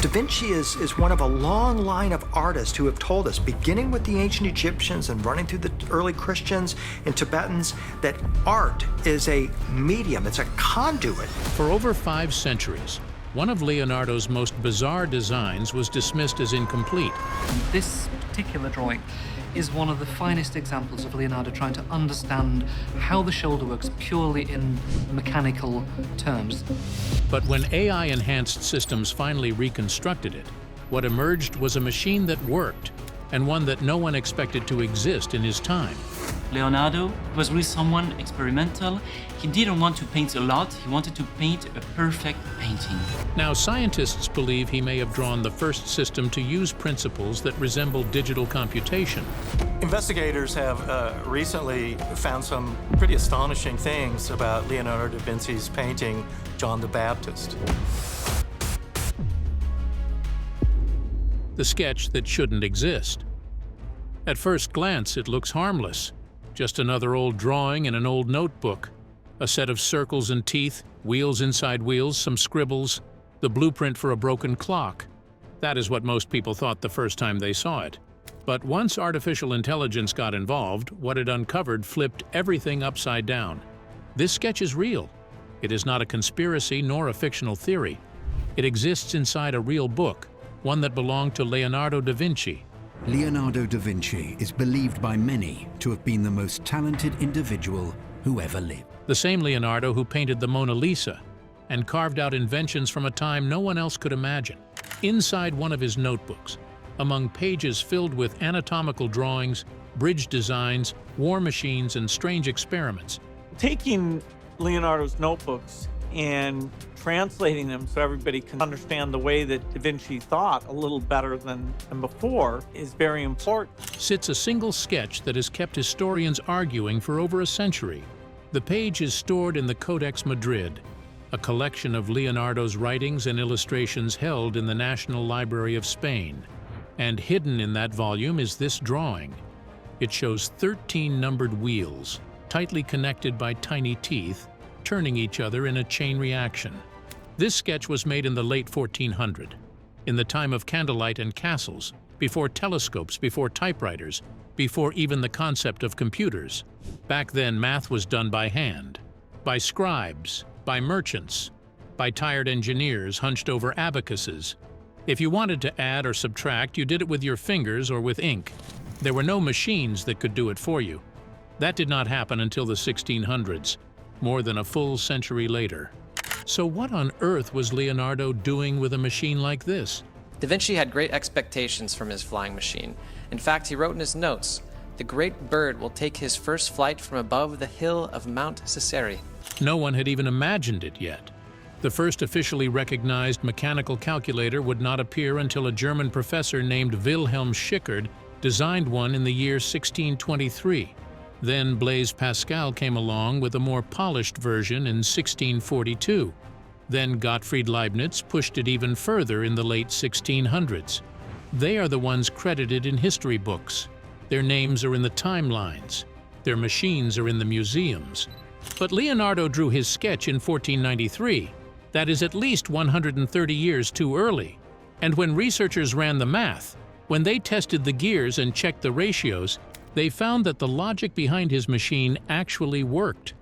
Da Vinci is one of a long line of artists who have told us, beginning with the ancient Egyptians and running through the early Christians and Tibetans, that art is a medium, it's a conduit. For over 5 centuries, one of Leonardo's most bizarre designs was dismissed as incomplete. This particular drawing is one of the finest examples of Leonardo trying to understand how the shoulder works purely in mechanical terms. But when AI-enhanced systems finally reconstructed it, what emerged was a machine that worked, and one that no one expected to exist in his time. Leonardo was really someone experimental. He didn't want to paint a lot, he wanted to paint a perfect painting. Now, scientists believe he may have drawn the first system to use principles that resemble digital computation. Investigators have recently found some pretty astonishing things about Leonardo da Vinci's painting, John the Baptist. The sketch that shouldn't exist. At first glance, it looks harmless. Just another old drawing in an old notebook. A set of circles and teeth, wheels inside wheels, some scribbles, the blueprint for a broken clock. That is what most people thought the first time they saw it. But once artificial intelligence got involved, what it uncovered flipped everything upside down. This sketch is real. It is not a conspiracy nor a fictional theory. It exists inside a real book, one that belonged to Leonardo da Vinci. Leonardo da Vinci is believed by many to have been the most talented individual who ever lived. The same Leonardo who painted the Mona Lisa and carved out inventions from a time no one else could imagine. Inside one of his notebooks, among pages filled with anatomical drawings, bridge designs, war machines, and strange experiments. Taking Leonardo's notebooks and translating them so everybody can understand the way that Da Vinci thought a little better than before is very important. Sits a single sketch that has kept historians arguing for over a century. The page is stored in the Codex Madrid, a collection of Leonardo's writings and illustrations held in the National Library of Spain. And hidden in that volume is this drawing. It shows 13 numbered wheels, tightly connected by tiny teeth, turning each other in a chain reaction. This sketch was made in the late 1400s, in the time of candlelight and castles, before telescopes, before typewriters, before even the concept of computers. Back then, math was done by hand, by scribes, by merchants, by tired engineers hunched over abacuses. If you wanted to add or subtract, you did it with your fingers or with ink. There were no machines that could do it for you. That did not happen until the 1600s, more than a full century later. So what on earth was Leonardo doing with a machine like this? Da Vinci had great expectations from his flying machine. In fact, he wrote in his notes, "The great bird will take his first flight from above the hill of Mount Ciceri." No one had even imagined it yet. The first officially recognized mechanical calculator would not appear until a German professor named Wilhelm Schickard designed one in the year 1623. Then Blaise Pascal came along with a more polished version in 1642. Then Gottfried Leibniz pushed it even further in the late 1600s. They are the ones credited in history books. Their names are in the timelines. Their machines are in the museums. But Leonardo drew his sketch in 1493. That is at least 130 years too early. And when researchers ran the math, when they tested the gears and checked the ratios, they found that the logic behind his machine actually worked.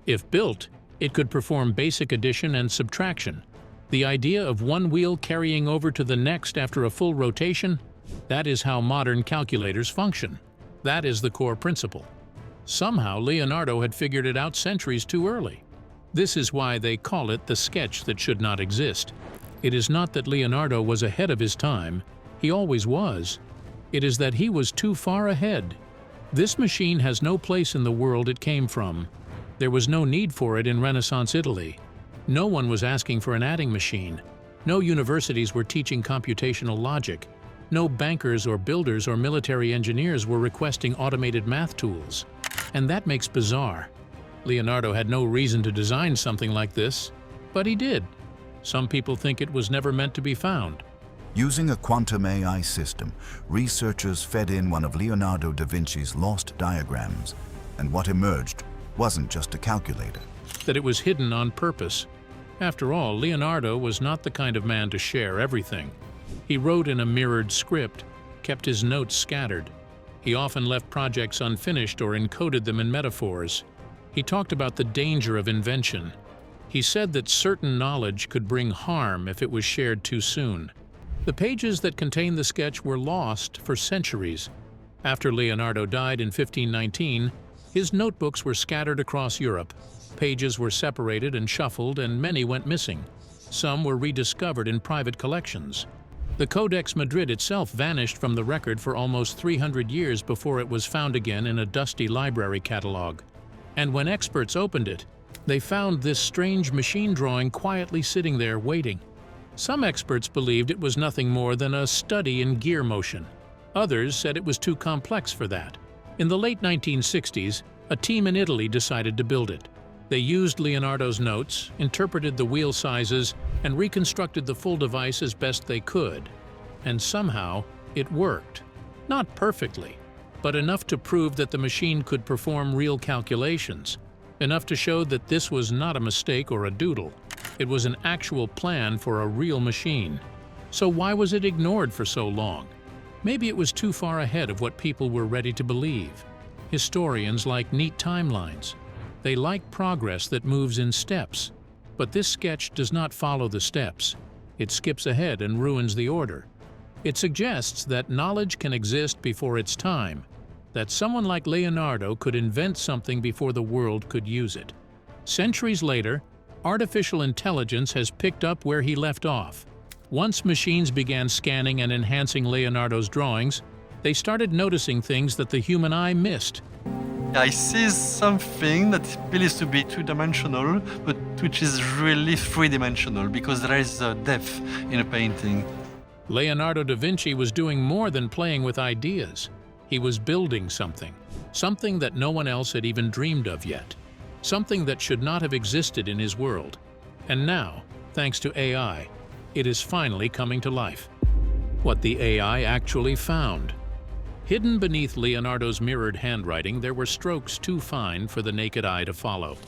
If built, it could perform basic addition and subtraction. The idea of one wheel carrying over to the next after a full rotation, that is how modern calculators function. That is the core principle. Somehow Leonardo had figured it out centuries too early. This is why they call it the sketch that should not exist. It is not that Leonardo was ahead of his time. He always was. It is that he was too far ahead. This machine has no place in the world it came from. There was no need for it in Renaissance Italy. No one was asking for an adding machine. No universities were teaching computational logic. No bankers or builders or military engineers were requesting automated math tools. And that makes bizarre. Leonardo had no reason to design something like this, but he did. Some people think it was never meant to be found. Using a quantum AI system, researchers fed in one of Leonardo da Vinci's lost diagrams, and what emerged wasn't just a calculator. That it was hidden on purpose. After all, Leonardo was not the kind of man to share everything. He wrote in a mirrored script, kept his notes scattered. He often left projects unfinished or encoded them in metaphors. He talked about the danger of invention. He said that certain knowledge could bring harm if it was shared too soon. The pages that contained the sketch were lost for centuries. After Leonardo died in 1519, his notebooks were scattered across Europe. Pages were separated and shuffled, and many went missing. Some were rediscovered in private collections. The Codex Madrid itself vanished from the record for almost 300 years before it was found again in a dusty library catalog. And when experts opened it, they found this strange machine drawing quietly sitting there waiting. Some experts believed it was nothing more than a study in gear motion. Others said it was too complex for that. In the late 1960s, a team in Italy decided to build it. They used Leonardo's notes, interpreted the wheel sizes, and reconstructed the full device as best they could. And somehow, it worked. Not perfectly, but enough to prove that the machine could perform real calculations. Enough to show that this was not a mistake or a doodle. It was an actual plan for a real machine. So why was it ignored for so long? Maybe it was too far ahead of what people were ready to believe. Historians like neat timelines. They like progress that moves in steps. But this sketch does not follow the steps. It skips ahead and ruins the order. It suggests that knowledge can exist before its time, that someone like Leonardo could invent something before the world could use it. Centuries later, artificial intelligence has picked up where he left off. Once machines began scanning and enhancing Leonardo's drawings, they started noticing things that the human eye missed. I see something that appears to be two-dimensional, but which is really three-dimensional, because there is depth in a painting. Leonardo da Vinci was doing more than playing with ideas. He was building something, something that no one else had even dreamed of yet, something that should not have existed in his world. And now, thanks to AI, it is finally coming to life. What the AI actually found. Hidden beneath Leonardo's mirrored handwriting, there were strokes too fine for the naked eye to follow,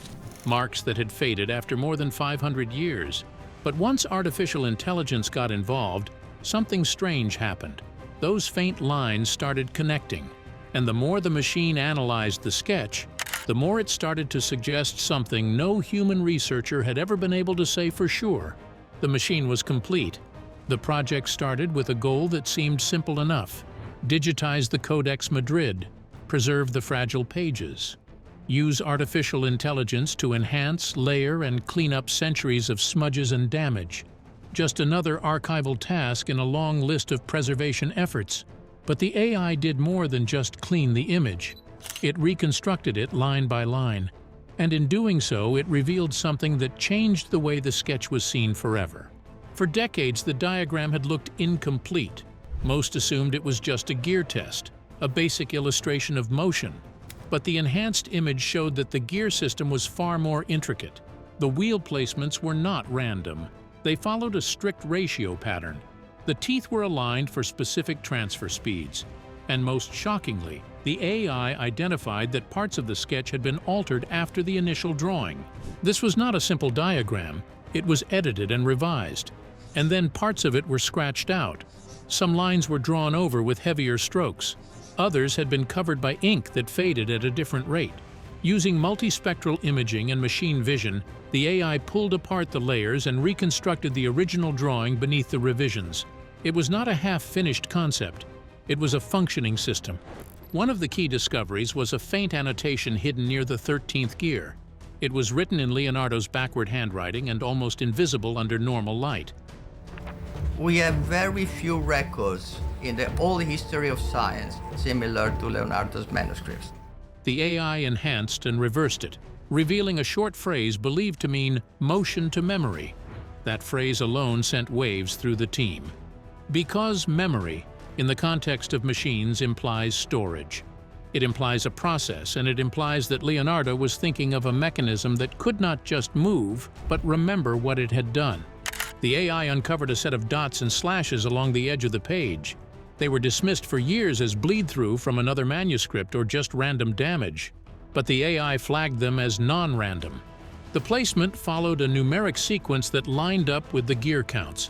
marks that had faded after more than 500 years. But once artificial intelligence got involved, something strange happened. Those faint lines started connecting, and the more the machine analyzed the sketch, the more it started to suggest something no human researcher had ever been able to say for sure. The machine was complete. The project started with a goal that seemed simple enough: digitize the Codex Madrid, preserve the fragile pages, use artificial intelligence to enhance, layer, and clean up centuries of smudges and damage. Just another archival task in a long list of preservation efforts. But the AI did more than just clean the image. It reconstructed it line by line, and in doing so, it revealed something that changed the way the sketch was seen forever. For decades, the diagram had looked incomplete. Most assumed it was just a gear test, a basic illustration of motion. But the enhanced image showed that the gear system was far more intricate. The wheel placements were not random. They followed a strict ratio pattern. The teeth were aligned for specific transfer speeds. And most shockingly, the AI identified that parts of the sketch had been altered after the initial drawing. This was not a simple diagram. It was edited and revised. And then parts of it were scratched out. Some lines were drawn over with heavier strokes. Others had been covered by ink that faded at a different rate. Using multispectral imaging and machine vision, the AI pulled apart the layers and reconstructed the original drawing beneath the revisions. It was not a half-finished concept. It was a functioning system. One of the key discoveries was a faint annotation hidden near the 13th gear. It was written in Leonardo's backward handwriting and almost invisible under normal light. We have very few records in the whole history of science similar to Leonardo's manuscripts. The AI enhanced and reversed it, revealing a short phrase believed to mean motion to memory. That phrase alone sent waves through the team. Because memory, in the context of machines, implies storage. It implies a process, and it implies that Leonardo was thinking of a mechanism that could not just move, but remember what it had done. The AI uncovered a set of dots and slashes along the edge of the page. They were dismissed for years as bleed-through from another manuscript or just random damage, but the AI flagged them as non-random. The placement followed a numeric sequence that lined up with the gear counts.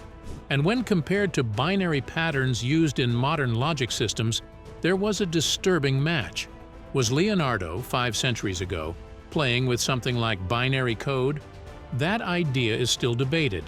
And when compared to binary patterns used in modern logic systems, there was a disturbing match. Was Leonardo, 5 centuries ago, playing with something like binary code? That idea is still debated.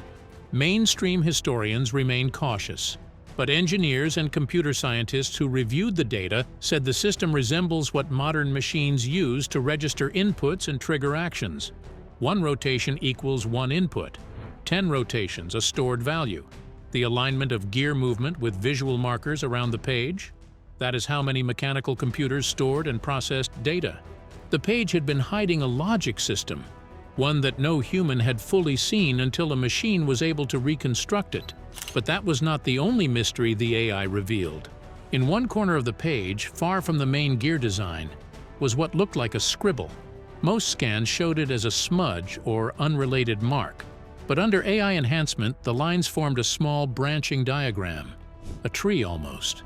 Mainstream historians remain cautious, but engineers and computer scientists who reviewed the data said the system resembles what modern machines use to register inputs and trigger actions. 1 rotation equals 1 input, 10 rotations a stored value. The alignment of gear movement with visual markers around the page. That is how many mechanical computers stored and processed data. The page had been hiding a logic system, one that no human had fully seen until a machine was able to reconstruct it. But that was not the only mystery the AI revealed. In one corner of the page, far from the main gear design, was what looked like a scribble. Most scans showed it as a smudge or unrelated mark. But under AI enhancement, the lines formed a small branching diagram, a tree almost,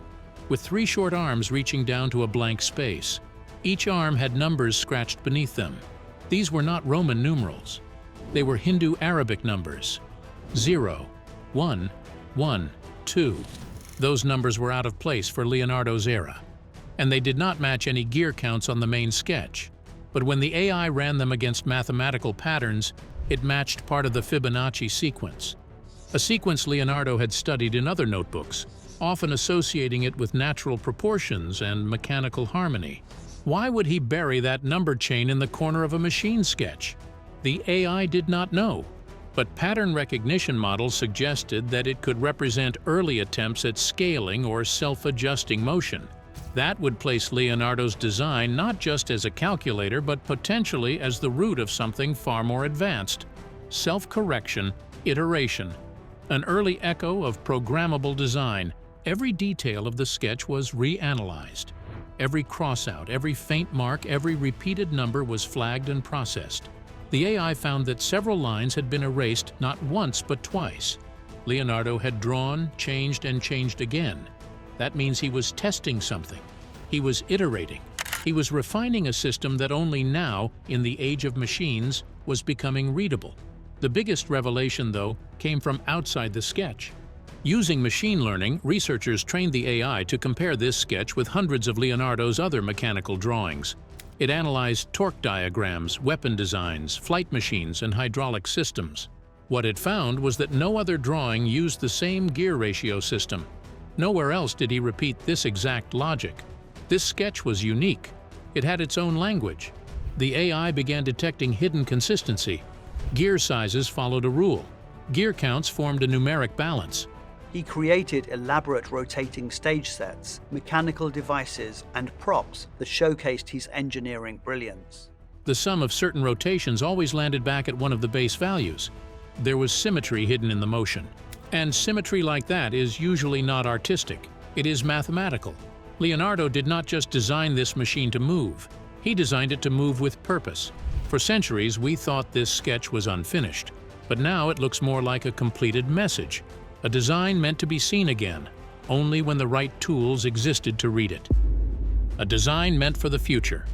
with 3 short arms reaching down to a blank space. Each arm had numbers scratched beneath them. These were not Roman numerals. They were Hindu Arabic numbers. 0, 1, 1, 2. Those numbers were out of place for Leonardo's era, and they did not match any gear counts on the main sketch. But when the AI ran them against mathematical patterns, it matched part of the Fibonacci sequence, a sequence Leonardo had studied in other notebooks, often associating it with natural proportions and mechanical harmony. Why would he bury that number chain in the corner of a machine sketch? The AI did not know, but pattern recognition models suggested that it could represent early attempts at scaling or self-adjusting motion. That would place Leonardo's design not just as a calculator, but potentially as the root of something far more advanced: self-correction, iteration, an early echo of programmable design. Every detail of the sketch was reanalyzed. Every crossout, every faint mark, every repeated number was flagged and processed. The AI found that several lines had been erased not once but twice. Leonardo had drawn, changed, and changed again. That means he was testing something. He was iterating. He was refining a system that only now, in the age of machines, was becoming readable. The biggest revelation, though, came from outside the sketch. Using machine learning, researchers trained the AI to compare this sketch with hundreds of Leonardo's other mechanical drawings. It analyzed torque diagrams, weapon designs, flight machines, and hydraulic systems. What it found was that no other drawing used the same gear ratio system. Nowhere else did he repeat this exact logic. This sketch was unique. It had its own language. The AI began detecting hidden consistency. Gear sizes followed a rule. Gear counts formed a numeric balance. He created elaborate rotating stage sets, mechanical devices, and props that showcased his engineering brilliance. The sum of certain rotations always landed back at one of the base values. There was symmetry hidden in the motion. And symmetry like that is usually not artistic. It is mathematical. Leonardo did not just design this machine to move. He designed it to move with purpose. For centuries, we thought this sketch was unfinished. But now it looks more like a completed message. A design meant to be seen again, only when the right tools existed to read it. A design meant for the future.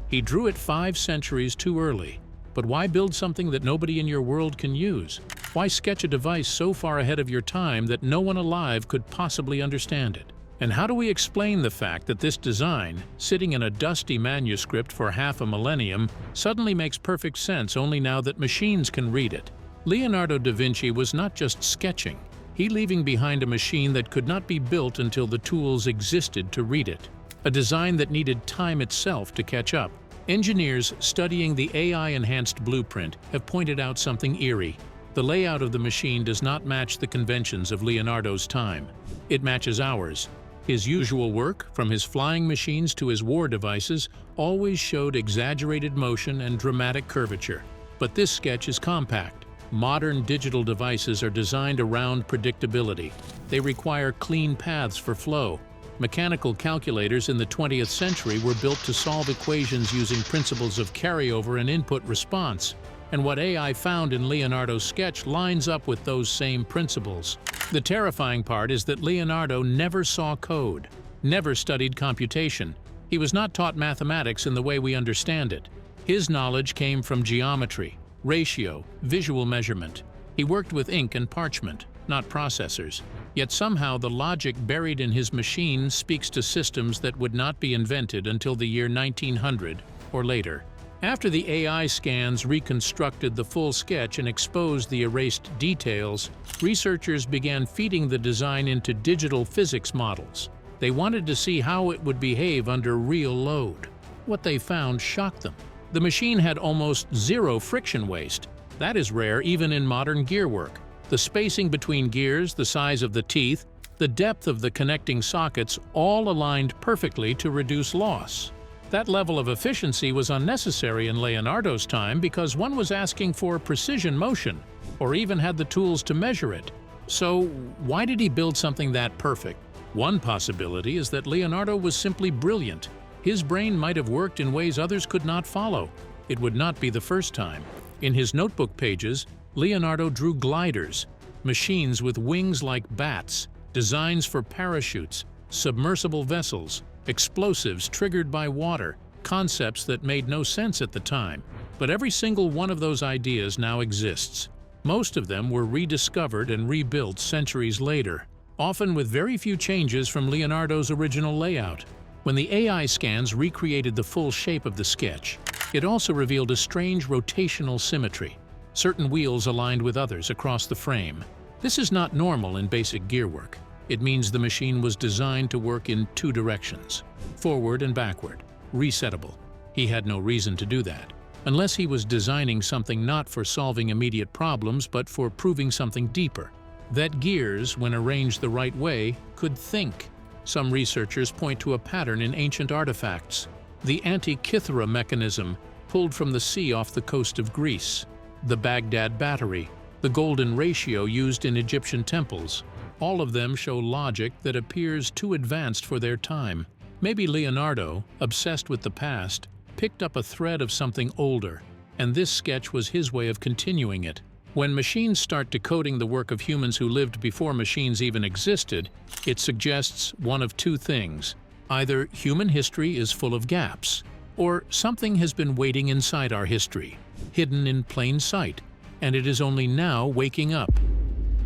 He drew it 5 centuries too early. But why build something that nobody in your world can use? Why sketch a device so far ahead of your time that no one alive could possibly understand it? And how do we explain the fact that this design, sitting in a dusty manuscript for half a millennium, suddenly makes perfect sense only now that machines can read it? Leonardo da Vinci was not just sketching. He leaving behind a machine that could not be built until the tools existed to read it. A design that needed time itself to catch up. Engineers studying the AI-enhanced blueprint have pointed out something eerie. The layout of the machine does not match the conventions of Leonardo's time. It matches ours. His usual work, from his flying machines to his war devices, always showed exaggerated motion and dramatic curvature. But this sketch is compact. Modern digital devices are designed around predictability. They require clean paths for flow. Mechanical calculators in the 20th century were built to solve equations using principles of carryover and input response. And what AI found in Leonardo's sketch lines up with those same principles. The terrifying part is that Leonardo never saw code, never studied computation. He was not taught mathematics in the way we understand it. His knowledge came from geometry, ratio, visual measurement. He worked with ink and parchment. not processors. Yet somehow the logic buried in his machine speaks to systems that would not be invented until the year 1900 or later. After the AI scans reconstructed the full sketch and exposed the erased details, researchers began feeding the design into digital physics models. They wanted to see how it would behave under real load. What they found shocked them. The machine had almost zero friction waste. That is rare even in modern gearwork. The spacing between gears, the size of the teeth, the depth of the connecting sockets all aligned perfectly to reduce loss. That level of efficiency was unnecessary in Leonardo's time because one was asking for precision motion, or even had the tools to measure it. So why did he build something that perfect? One possibility is that Leonardo was simply brilliant. His brain might have worked in ways others could not follow. It would not be the first time. In his notebook pages, Leonardo drew gliders, machines with wings like bats, designs for parachutes, submersible vessels, explosives triggered by water, concepts that made no sense at the time. But every single one of those ideas now exists. Most of them were rediscovered and rebuilt centuries later, often with very few changes from Leonardo's original layout. When the AI scans recreated the full shape of the sketch, it also revealed a strange rotational symmetry. Certain wheels aligned with others across the frame. This is not normal in basic gearwork. It means the machine was designed to work in two directions, forward and backward, resettable. He had no reason to do that, unless he was designing something not for solving immediate problems but for proving something deeper. That gears, when arranged the right way, could think. Some researchers point to a pattern in ancient artifacts. The Antikythera mechanism, pulled from the sea off the coast of Greece. The Baghdad battery, the golden ratio used in Egyptian temples. All of them show logic that appears too advanced for their time. Maybe Leonardo, obsessed with the past, picked up a thread of something older, and this sketch was his way of continuing it. When machines start decoding the work of humans who lived before machines even existed, it suggests one of two things. Either human history is full of gaps, or something has been waiting inside our history, hidden in plain sight, and it is only now waking up.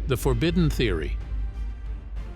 The forbidden theory.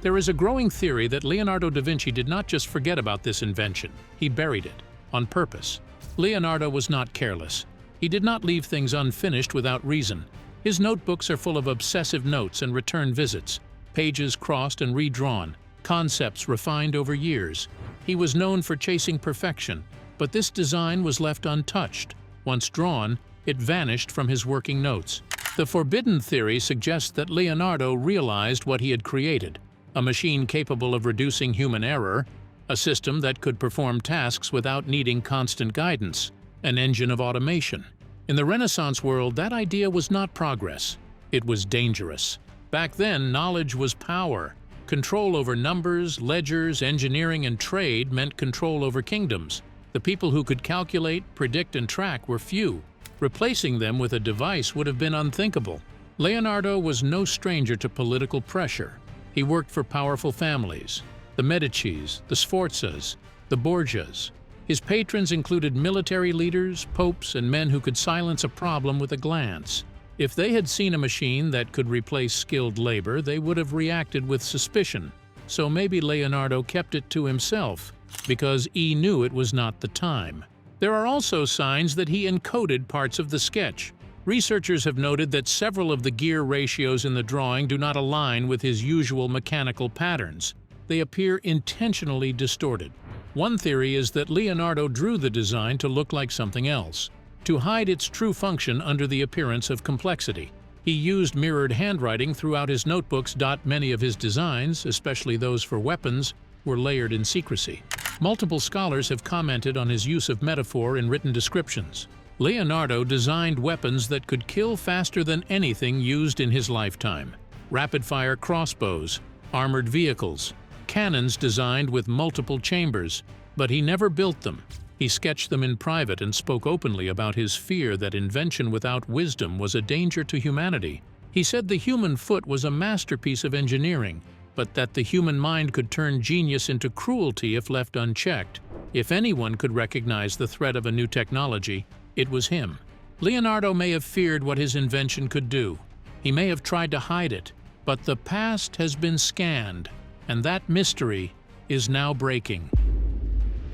There is a growing theory that Leonardo da Vinci did not just forget about this invention, he buried it, on purpose. Leonardo was not careless. He did not leave things unfinished without reason. His notebooks are full of obsessive notes and return visits, pages crossed and redrawn, concepts refined over years. He was known for chasing perfection, but this design was left untouched. Once drawn, it vanished from his working notes. The forbidden theory suggests that Leonardo realized what he had created, a machine capable of reducing human error, a system that could perform tasks without needing constant guidance, an engine of automation. In the Renaissance world, that idea was not progress. It was dangerous. Back then, knowledge was power. Control over numbers, ledgers, engineering, and trade meant control over kingdoms. The people who could calculate, predict, and track were few. Replacing them with a device would have been unthinkable. Leonardo was no stranger to political pressure. He worked for powerful families, the Medicis, the Sforzas, the Borgias. His patrons included military leaders, popes, and men who could silence a problem with a glance. If they had seen a machine that could replace skilled labor, they would have reacted with suspicion. So maybe Leonardo kept it to himself, because he knew it was not the time. There are also signs that he encoded parts of the sketch. Researchers have noted that several of the gear ratios in the drawing do not align with his usual mechanical patterns. They appear intentionally distorted. One theory is that Leonardo drew the design to look like something else, to hide its true function under the appearance of complexity. He used mirrored handwriting throughout his notebooks. Many of his designs, especially those for weapons, were layered in secrecy. Multiple scholars have commented on his use of metaphor in written descriptions. Leonardo designed weapons that could kill faster than anything used in his lifetime. Rapid-fire crossbows, armored vehicles, cannons designed with multiple chambers, but he never built them. He sketched them in private and spoke openly about his fear that invention without wisdom was a danger to humanity. He said the human foot was a masterpiece of engineering, but that the human mind could turn genius into cruelty if left unchecked. If anyone could recognize the threat of a new technology, it was him. Leonardo may have feared what his invention could do. He may have tried to hide it, But the past has been scanned, and that mystery is now breaking.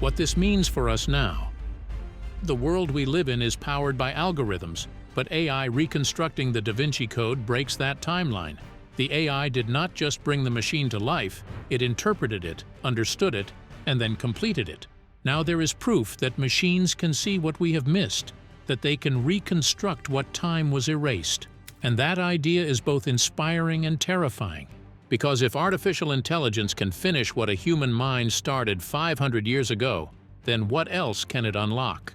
What this means for us now. The world we live in is powered by algorithms, but AI reconstructing the Da Vinci Code breaks that timeline. The AI did not just bring the machine to life, it interpreted it, understood it, and then completed it. Now there is proof that machines can see what we have missed, that they can reconstruct what time was erased. And that idea is both inspiring and terrifying, because if artificial intelligence can finish what a human mind started 500 years ago, then what else can it unlock?